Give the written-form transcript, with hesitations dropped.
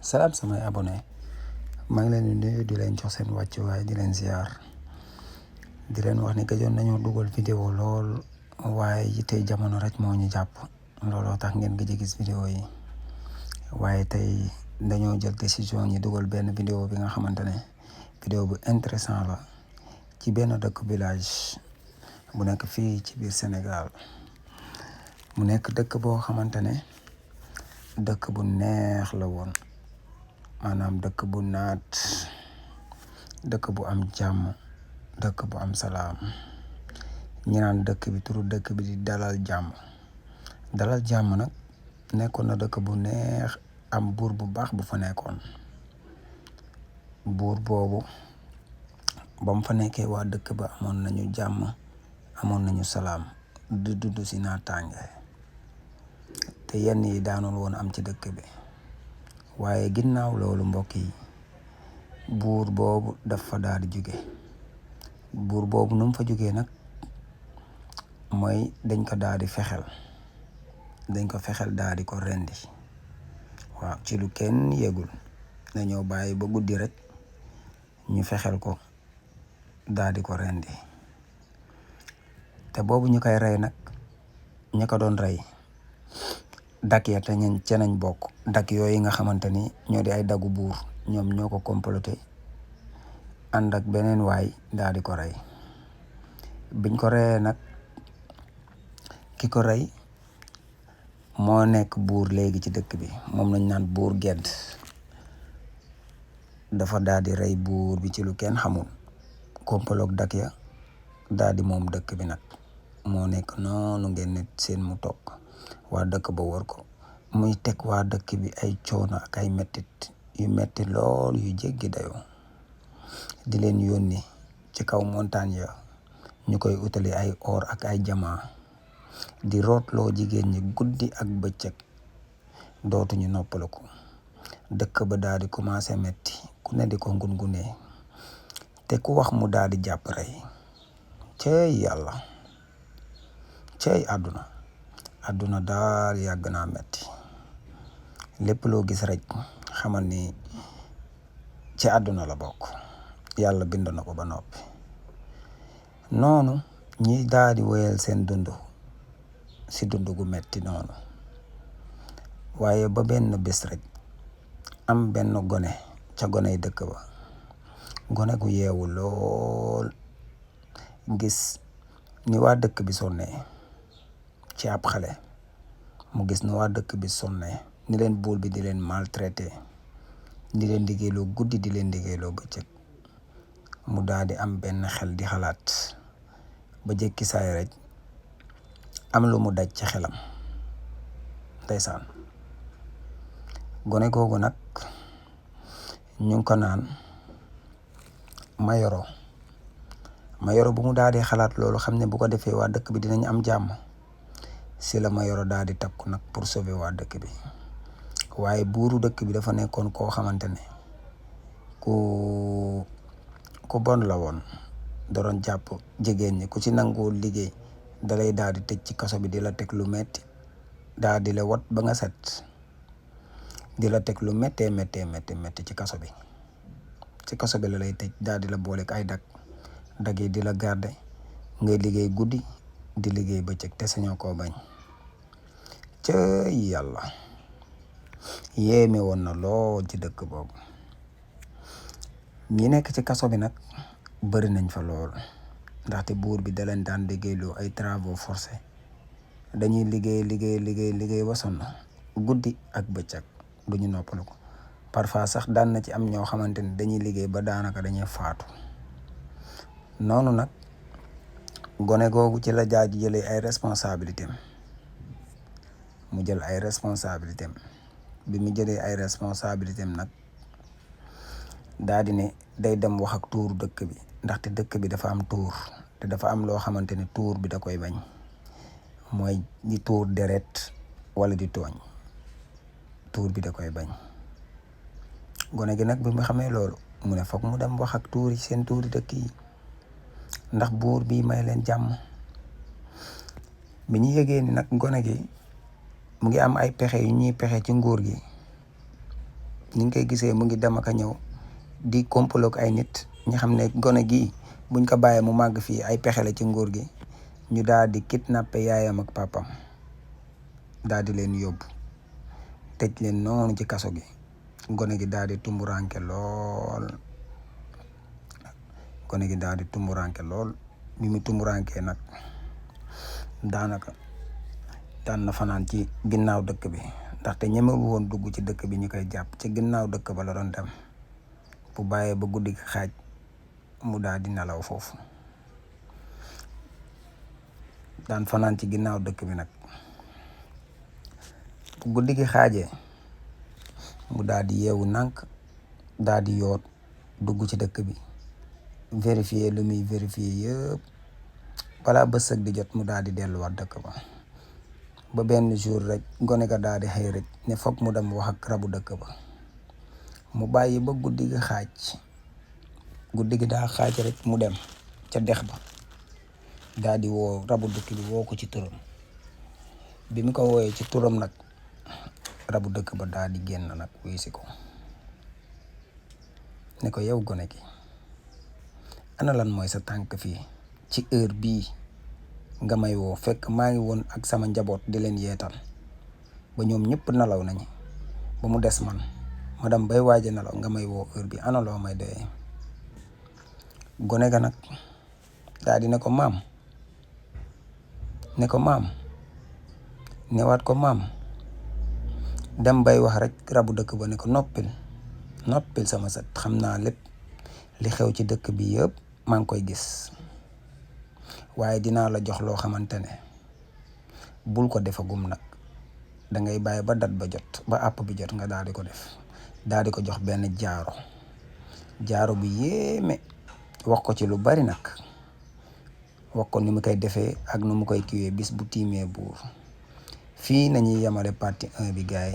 salaam samay abonné maa ngi leen di nuyu di leen jox seen wàccuwaay di leen ziar di leen wax ni gëjoon nañoo dugal vidéo lool waaye yitte jamono rek moo ñu jàpp looloo tax ngeen gëj a gis vidéo yi waaye tey dañoo jël décision ñi dugal benn vidéo bi nga xamante ne vidéo bu intéressant la ci benn dëkk village bu nekk fii ci biir Sénégal mu nekk dëkk boo xamante ne dëkk bu neex la woon maanaam dëkk bu naat dëkk bu am jàmm dëkk bu am salaam ñi naan dëkk bi turu dëkk bi di dalal jàmm nag nekkoon na dëkk bu neex am buur bu baax bu fa nekkoon buur boobu ba mu fa nekkee waa dëkk ba amoon nañu jàmm amoon nañu salaam du dudd si naataange te yenn yi daanoon woon am ci dëkk bi waaye ginnaaw loolu mbokk yi buur boobu dafa daal di jóge buur boobu nu mu fa jógee nag mooy dañ ko daal di fexel daal di ko rendi waaw ci lu kenn yëgul dañoo bàyyi ba guddi rek ñu fexel ko daal di ko rendi te boobu ñu koy rey nag ña ko doon rey dak ya te ñañ ca nañ bokk dak yooyu nga xamante ni ñoo di ay dagu buur ñoom ñoo ko comploté ànd ak beneen waay daal di ko rey biñ ko reyee nag ki ko rey moo nekk buur léegi ci dëkk bi moom lañ naan buur gedd dafa daal di rey buur bi ci lu kenn xamul kompaloog dak ya daal di moom dëkk bi nag moo nekk noonu ngeen nit seen mu toog waa dëkk ba wër ko muy teg waa dëkk bi ay coono ak ay mettit yu metti lool yu jéggi dayoo di leen yónni ci kaw montagne ya ñu koy utali ay or ak ay jamaa di rootloo jigéen ñi guddi ak bëccëg dootuñu noppaliku dëkk ba daal di commencé metti ku ne di ko ngungunee te ku wax mu daal di jàpp rey cey yàlla cey àdduna daal yàgg naa metti lépp loo gis rek xamal ni ci àdduna la bokk yàlla bind na ko ba noppi noonu ñi daal di wéyal seen dund si dund gu metti noonu waaye ba benn bés rek am benn gone ca goney dëkk ba gone gu yeewu lool gis ni waa dëkk bi sonnee ci ab xale mu gis ni waa dëkk bi sonnee ni leen buur bi di leen maltraité di leen liggéeyloo guddi di leen liggéeyloo bëccëg mu daal di am benn xel di xalaat ba jékki saay rek am lu mu daj ci xelam ndeysaan gone googu nag ñu ngi ko naan Mayoro bu mu daal di xalaat loolu xam ne bu ko defee waa dëkk bi dinañ am jàmm si la Mayoro daal di takku nag pour sauver waa dëkk bi waaye buuru dëkk bi dafa nekkoon koo xamante ne ku bon la woon da doon jàpp jigéen ñi ku ci nanguwul liggéey dalay daal di tëj ci kaso bi di la teg lu metti daal di la wat ba nga set di la teg lu méttee ci kaso bi la lay tëj daal di la booleeg ay dag yi di la garder ngay liggéey guddi di liggéey bëccëg te sañoo koo bañ cëy yàlla yéeme woon na lool ci dëkk boobu ñi nekk ci kaso bi nag bëri nañ fa lool ndaxte buur bi da leen daan liggéeyloo ay travaux forcés dañuy liggéey ba sonn guddi ak bëccëg duñu noppalu ko parfois sax daan na ci am ñoo xamante ni dañuy liggéey ba daanaka dañuy faatu noonu nag gone googu ci la jaaju jëlee ay responsabilité mu jël ay responsabilité bi mu jëlee ay responsabilité nag daa di ne day dem wax ak tuuru dëkk bi ndaxte dëkk bi dafa am tuur te dafa am loo xamante ni tuur bi da koy bañ mooy di tuur deret wala di tooñ tuur bi da koy bañ gone gi nag bi mu xamee loolu mu ne foog mu dem wax ak tuuri seen tuuri dëkk yi ndax buur bi may leen jàmm bi ñu yëgee ni nag gone gi mu ngi am ay pexe yu ñuy pexe ci nguur gi ni nga koy gisee mu ngi dem ak a ñëw di kompaloog ay nit ñi xam ne gone gii buñ ko bàyyee mu màgg fii ay pexe la ci nguur gi ñu daal di kidnappé yaayam ak papam daal di leen yóbbu tëj leen noonu ci kaso gi gone gi daal di tumburanke lool gone gi daal di tumburanke lool bi mu tumurankee nag daanaka daan na fanaan ci ginnaaw dëkk bi ndaxte ñemewul woon dugg ci dëkk bi ñu koy jàpp ci ginnaaw dëkk ba la doon dem bu bàyyee ba guddi gi xaaj mu daal di nelaw foofu daan fanaan ci ginnaaw dëkk bi nag bu guddi gi xaajee mu daal di yeewu nànk daal di yoot dugg ci dëkk bi vérifier lu muy vérifier yëpp balaa bësëg di jot mu daal di delluwaat dëkk ba benn jour rek gone ga daal di xëy rek ne foog mu dem wax ak rabu dëkk ba mu bàyyi ba guddi gi xaaj guddi gi daa xaaj rek mu dem ca dex ba daal di woo rabu dëkk bi woo ko ci turam bi mu ko wooyee ci turam nag rabu dëkk ba daal di génn nag wuy si ko ne ko yow gone gi ana lan mooy sa tànk fii ci heure bii nga may woo fekk maa ngi woon ak sama njaboot di leen yeetal ba ñoom ñëpp nelaw nañu ba mu des man ma dem bay waaje nelaw nga may woo heure bi ana loo may doyee gone ga nag daal di ne ko maam newaat ko maam dem bay wax rek rabu dëkk ba ne ko noppil sama set xam naa lépp li xew ci dëkk bi yëpp maa ngi koy gis waaye dinaa la jox loo xamante ne bul ko defagum nag dangay bàyyi ba dat ba jot ba àpp bi jot nga daal di ko def daal di ko jox benn jaaro bu yéeme wax ko ci lu bari nag wax ko ni mu koy defee ak nu mu koy kiwee bis bu tiimee buur fii nañuy yemale partie 1 bi gaay